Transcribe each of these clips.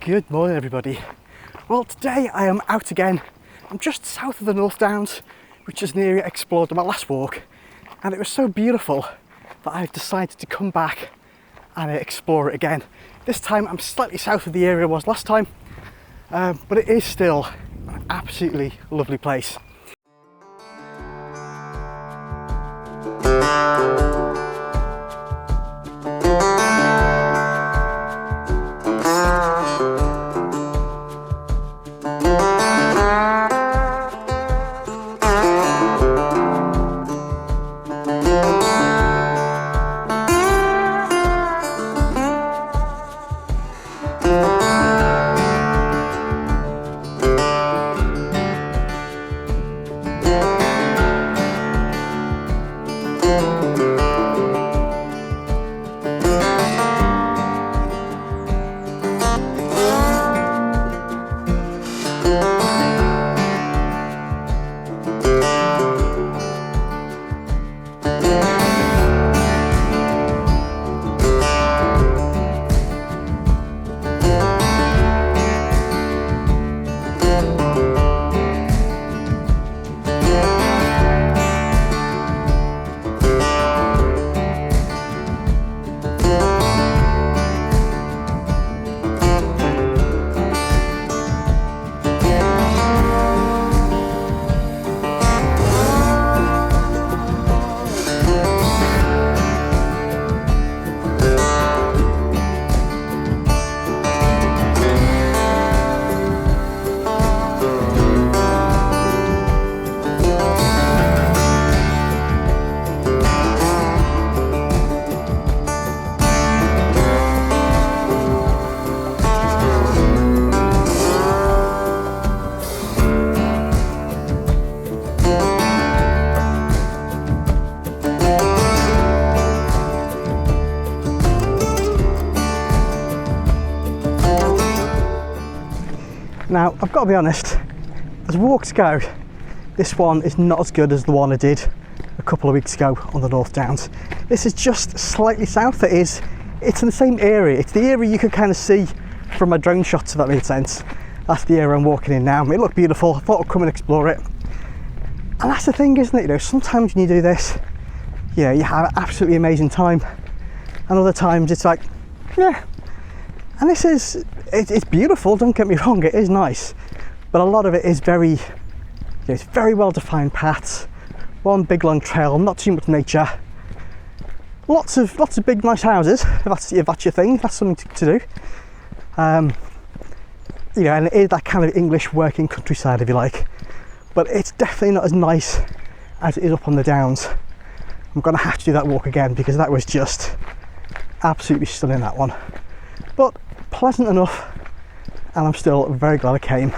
Good morning everybody. Well, today I am out again. I'm just south of the North Downs, which is an area I explored on my last walk, and it was so beautiful that I've decided to come back and explore it again. This time I'm slightly south of the area I was last time, but it is still an absolutely lovely place. Now, I've got to be honest, as walks go, this one is not as good as the one I did a couple of weeks ago on the North Downs. This is just slightly south. It's in the same area. It's the area you can kind of see from my drone shots, if that made sense. That's the area I'm walking in now. It looked beautiful. I thought I'd come and explore it. And that's the thing, isn't it? You know, sometimes when you do this, you have an absolutely amazing time. And other times it's like, yeah. And this is, it's beautiful, don't get me wrong, it is nice, but a lot of it is very, it's very well defined paths, one big long trail, not too much nature, lots of big nice houses, if that's your thing, that's something to do. And it is that kind of English working countryside, if you like, but it's definitely not as nice as it is up on the Downs. I'm going to have to do that walk again because that was just absolutely stunning, that one. But pleasant enough, and I'm still very glad I came,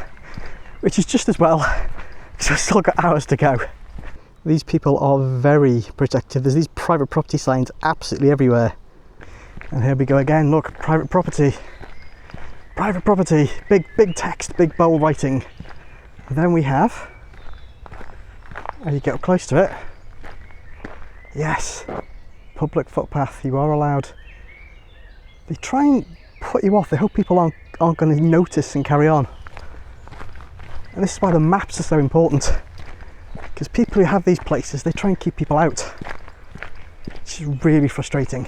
which is just as well because I've still got hours to go. These people are very protective. There's these private property signs absolutely everywhere, and here we go again. Look, private property, big text, big bold writing. And then we have, as you get up close to it, yes, public footpath, you are allowed. They try and put you off. They hope people aren't going to notice and carry on. And this is why the maps are so important, because people who have these places, they try and keep people out, which is really frustrating.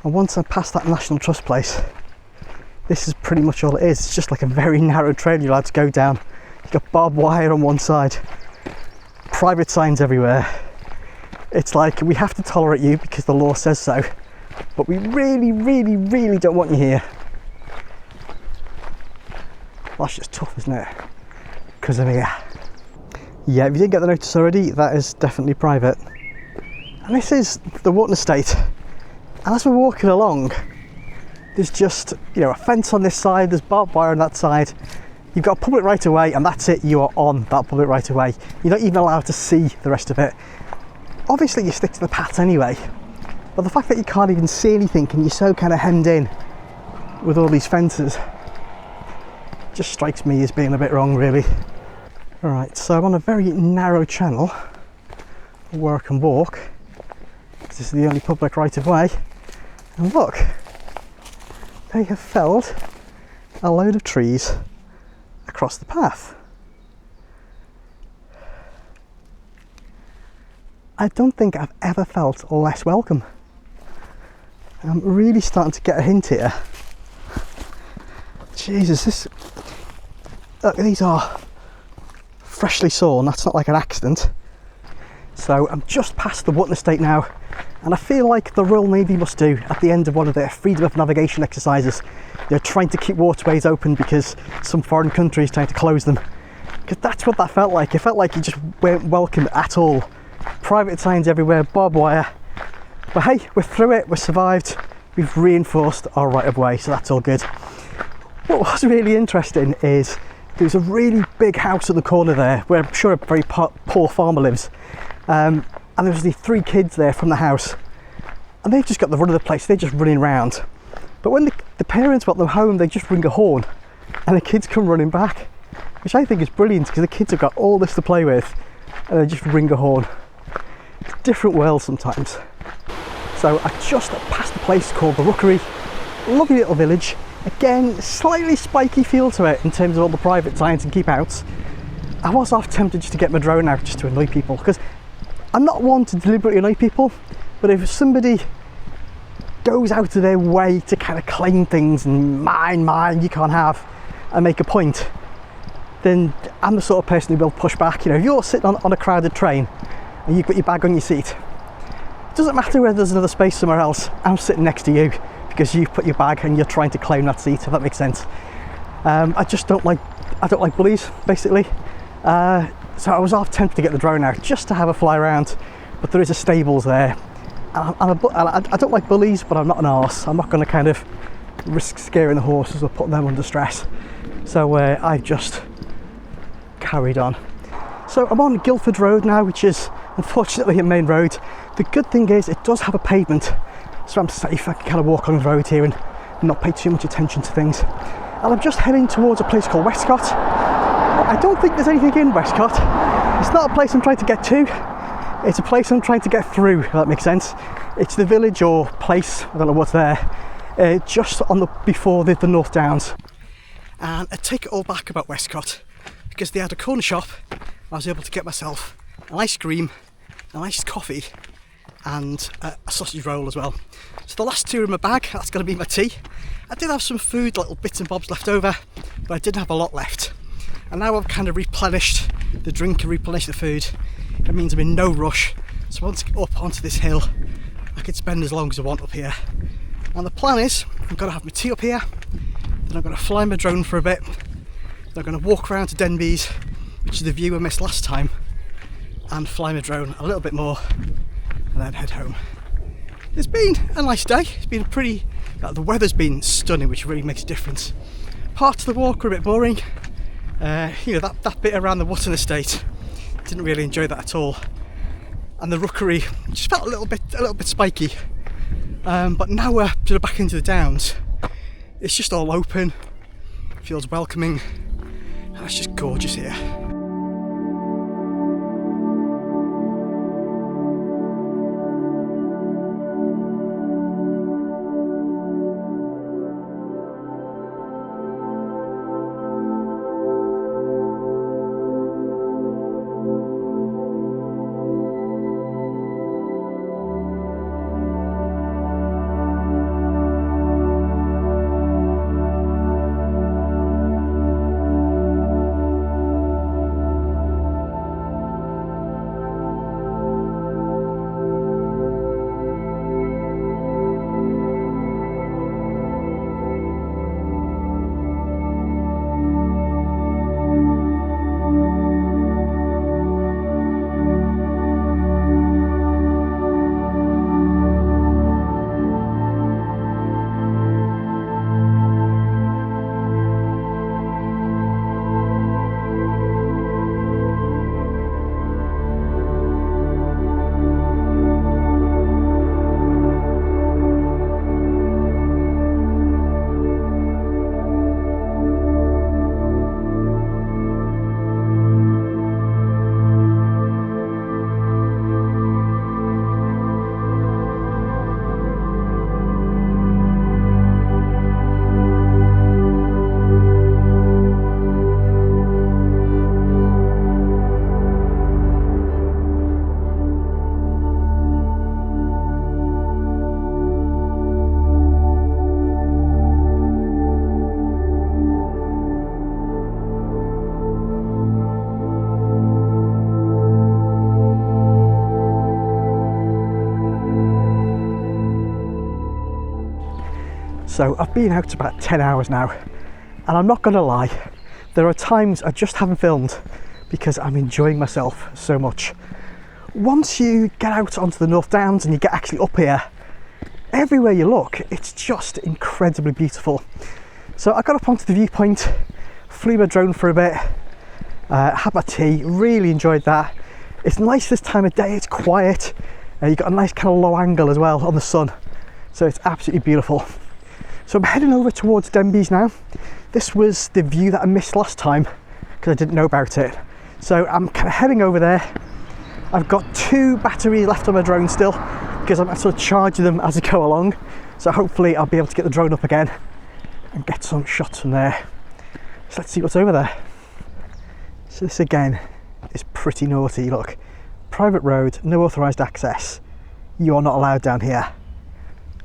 And once I pass that National Trust place, this is pretty much all it is. It's just like a very narrow trail you're allowed to go down. You've got barbed wire on one side, private signs everywhere. It's like, we have to tolerate you because the law says so, but we really, really, really don't want you here. Well, that's just tough, isn't it? Because I'm here. Yeah, if you didn't get the notice already, that is definitely private. And this is the Wotton estate. And as we're walking along, there's just, a fence on this side, there's barbed wire on that side. You've got a public right of way, and that's it, you are on that public right of way. You're not even allowed to see the rest of it. Obviously, you stick to the paths anyway. But the fact that you can't even see anything and you're so kind of hemmed in with all these fences just strikes me as being a bit wrong, really. Alright, so I'm on a very narrow channel where I can walk. This is the only public right of way. And look, they have felled a load of trees across the path. I don't think I've ever felt less welcome. I'm really starting to get a hint here. Jesus, look, these are freshly sawn, that's not like an accident. So I'm just past the Wotton estate now, and I feel like the Royal Navy must do at the end of one of their freedom of navigation exercises. They're trying to keep waterways open because some foreign country is trying to close them. Because that's what that felt like. It felt like you just weren't welcome at all. Private signs everywhere, barbed wire. But hey, we're through it, we've survived. We've reinforced our right of way, so that's all good. What was really interesting is there's a really big house at the corner there where I'm sure a very poor farmer lives. And there was these 3 kids there from the house. And they've just got the run of the place, they're just running around. But when the parents want them home, they just ring a horn and the kids come running back, which I think is brilliant because the kids have got all this to play with and they just ring a horn. It's a different world sometimes. So I just passed a place called the Rookery, lovely little village. Again, slightly spiky feel to it in terms of all the private signs and keep outs. I was half tempted just to get my drone out just to annoy people, because I'm not one to deliberately annoy people, but if somebody goes out of their way to kind of claim things and mine, you can't have, and make a point, then I'm the sort of person who will push back. You know, if you're sitting on a crowded train and you've got your bag on your seat, it doesn't matter whether there's another space somewhere else, I'm sitting next to you because you've put your bag and you're trying to claim that seat, if that makes sense. I don't like bullies, basically. So I was half tempted to get the drone out just to have a fly around, but there is a stables there. I don't like bullies, but I'm not an arse. I'm not going to kind of risk scaring the horses or putting them under stress. So I just carried on. So I'm on Guildford Road now, which is unfortunately a main road. The good thing is it does have a pavement, so I'm safe. I can kind of walk on the road here and not pay too much attention to things. And I'm just heading towards a place called Westcott. I don't think there's anything in Westcott. It's not a place I'm trying to get to. It's a place I'm trying to get through, if that makes sense. It's the village or place, I don't know what's there, just on before the North Downs. And I take it all back about Westcott, because they had a corner shop. I was able to get myself an ice cream, an iced coffee, and a sausage roll as well. So the last 2 are in my bag, that's going to be my tea. I did have some food, little bits and bobs left over, but I didn't have a lot left. And now I've kind of replenished the drink and replenished the food. It means I'm in no rush. So once I get up onto this hill, I can spend as long as I want up here. And the plan is, I'm going to have my tea up here, then I'm going to fly my drone for a bit, then I'm going to walk around to Denbies, which is the view I missed last time, and fly my drone a little bit more, and then head home. It's been a nice day. It's been the weather's been stunning, which really makes a difference. Parts of the walk were a bit boring. That bit around the Wotton estate, didn't really enjoy that at all. And the Rookery just felt a little bit spiky. But now we're sort of back into the Downs. It's just all open, feels welcoming, and it's just gorgeous here. So I've been out about 10 hours now, and I'm not gonna lie, there are times I just haven't filmed because I'm enjoying myself so much. Once you get out onto the North Downs and you get actually up here, everywhere you look, it's just incredibly beautiful. So I got up onto the Viewpoint, flew my drone for a bit, had my tea, really enjoyed that. It's nice this time of day, it's quiet, you've got a nice kind of low angle as well on the sun, so it's absolutely beautiful. So I'm heading over towards Denbies now. This was the view that I missed last time because I didn't know about it. So I'm kind of heading over there. I've got 2 batteries left on my drone still because I'm sort of charging them as I go along. So hopefully I'll be able to get the drone up again and get some shots from there. So let's see what's over there. So this again is pretty naughty. Look, private road, no authorised access. You are not allowed down here.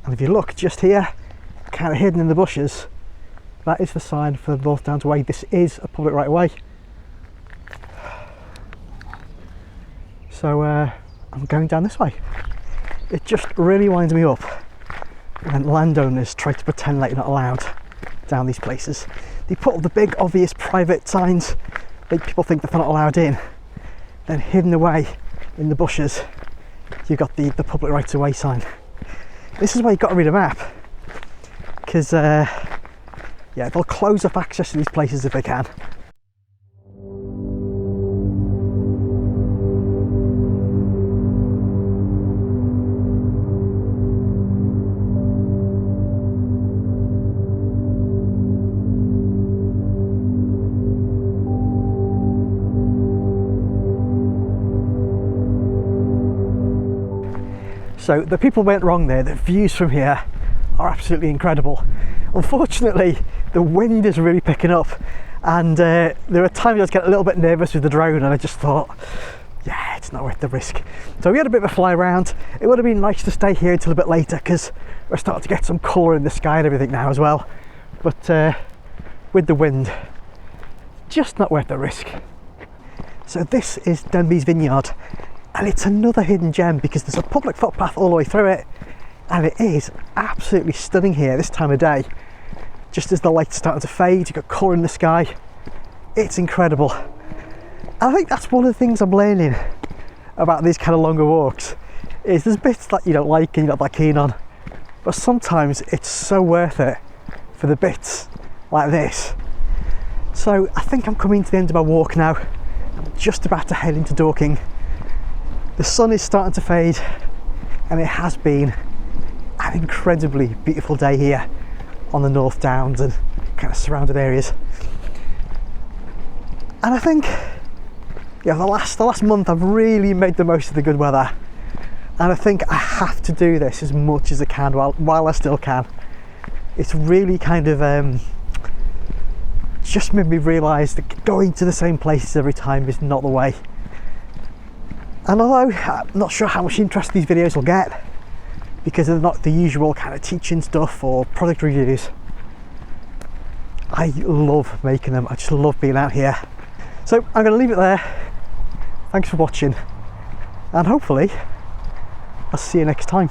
And if you look just here, kind of hidden in the bushes, that is the sign for the North Downs Way. This is a public right of way. So I'm going down this way. It just really winds me up when landowners try to pretend like you're not allowed down these places. They put all the big obvious private signs, make people think that they're not allowed in. Then hidden away in the bushes, you've got the public right of way sign. This is why you've got to read a map, because yeah, they'll close up access to these places if they can. So the people went wrong there. The views from here are absolutely incredible. Unfortunately, the wind is really picking up, and there are times I was getting a little bit nervous with the drone, and I just thought, yeah, it's not worth the risk. So we had a bit of a fly around. It would have been nice to stay here until a bit later because we're starting to get some colour in the sky and everything now as well. But with the wind, just not worth the risk. So this is Denbies Vinyard. And it's another hidden gem because there's a public footpath all the way through it, and it is absolutely stunning here this time of day. Just as the light's starting to fade, you've got colour in the sky. It's incredible. And I think that's one of the things I'm learning about these kind of longer walks, is there's bits that you don't like and you're not that keen on, but sometimes it's so worth it for the bits like this. So I think I'm coming to the end of my walk now. I'm just about to head into Dorking. The sun is starting to fade, and it has been an incredibly beautiful day here on the North Downs and kind of surrounded areas. And I think, yeah, the last month I've really made the most of the good weather, and I think I have to do this as much as I can while I still can. It's really kind of just made me realise that going to the same places every time is not the way. And although I'm not sure how much interest these videos will get, because they're not the usual kind of teaching stuff or product reviews, I love making them. I just love being out here. So I'm going to leave it there. Thanks for watching, and hopefully I'll see you next time.